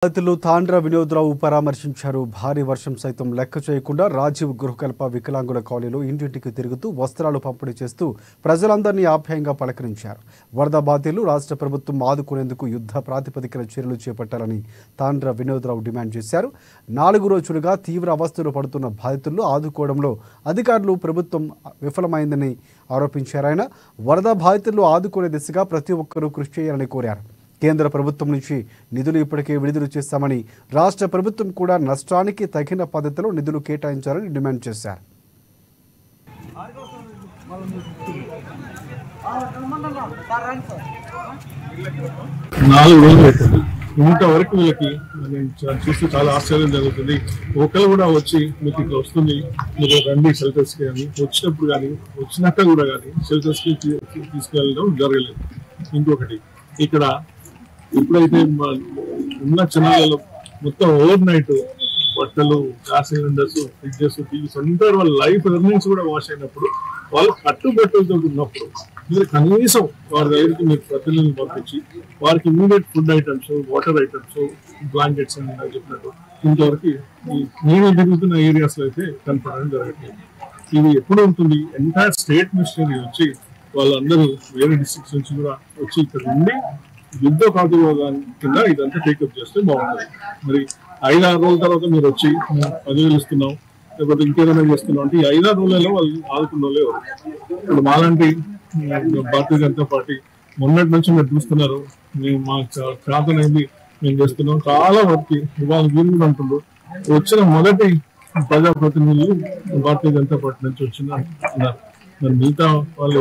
బాధితులు తాండ్ర వినోద్రావు పరామర్శించారు. భారీ వర్షం సైతం లెక్క చేయకుండా రాజీవ్ గృహకల్ప వికలాంగుల కాలనీలో ఇంటింటికి తిరుగుతూ వస్త్రాలు పంపిణీ చేస్తూ ప్రజలందరినీ ఆప్యాయంగా పలకరించారు. వరద బాధితులు రాష్ట్ర ప్రభుత్వం ఆదుకునేందుకు యుద్ధ ప్రాతిపదికన చర్యలు చేపట్టాలని తాండ్ర వినోద్రావు డిమాండ్ చేశారు. 4 రోజులుగా తీవ్ర అవస్థలు పడుతున్న బాధితులను ఆదుకోవడంలో అధికారులు ప్రభుత్వం విఫలమైందని ఆరోపించారు. ఆయన వరద బాధితులను ఆదుకునే దిశగా ప్రతి ఒక్కరూ కృషి చేయాలని కోరారు. కేంద్ర ప్రభుత్వం నుంచి నిధులు ఇప్పటికే విడుదల చేస్తామని, రాష్ట్ర ప్రభుత్వం కూడా నష్టానికి తగిన పద్ధతిలో నిధులు కేటాయించాలని డిమాండ్ చేశారు. ఇంతవరకు వీళ్ళకి చూస్తే చాలా ఆశ్చర్యం జరుగుతుంది. ఒకరు కూడా వచ్చి మీకు ఇట్లా వస్తుంది, మీరు రండి షెల్టర్స్ కి అని వచ్చినప్పుడు కానీ వచ్చినాక కూడా కానీ షెల్టర్స్ కి తీసుకెళ్ళడం జరగలేదు. ఇంకొకటి, ఇక్కడ ఎప్పుడైతే ఉన్న ఛానళ్ళలో మొత్తం ఓవర్ నైట్ బట్టలు, గ్యాస్ సిలిండర్స్, ఫ్రిడ్జెస్, టీవీస్ అందరూ వాళ్ళ లైఫ్ ఎర్నింగ్స్ కూడా వాష్ అయినప్పుడు, వాళ్ళు కట్టుబట్టలతో ఉన్నప్పుడు మీరు కనీసం వారి దగ్గరికి మీరు ప్రతినిధులను పంపించి వారికి immediate food items, water items, blankets అని చెప్పినట్టు ఇంతవరకు ఈ నీళ్ళు తిరుగుతున్న ఏరియాస్ లో అయితే కనపడడం జరగట్లేదు. ఇది ఎప్పుడు ఉంటుంది? ఎంటైర్ స్టేట్ మిషనరీ వచ్చి వాళ్ళందరూ వేరే డిస్ట్రిక్ట్స్ నుంచి కూడా వచ్చి ఇక్కడ ఉండి యుద్ధ ప్రాతిపదికన కింద ఇదంతా టేకప్ చేస్తే బాగుంటుంది. మరి 5-6 రోజుల తర్వాత మీరు వచ్చి 10,000 ఇస్తున్నాం, లేకపోతే ఇంకేదైనా చేస్తున్నాం అంటే ఈ 5-6 రోజులలో వాళ్ళు ఆదుకున్న వాళ్ళే ఎవరు? ఇప్పుడు మాలాంటి భారతీయ జనతా పార్టీ మొన్నటి నుంచి మీరు చూస్తున్నారు, మేము మా చేతనైంది మేము చేస్తున్నాం. చాలా వరకు ఇవాళ వీళ్ళు కూడా అంటున్నారు, వచ్చిన మొదటి ప్రజాప్రతినిధులు భారతీయ జనతా పార్టీ నుంచి వచ్చిన అన్నారు. మరి మిగతా వాళ్ళు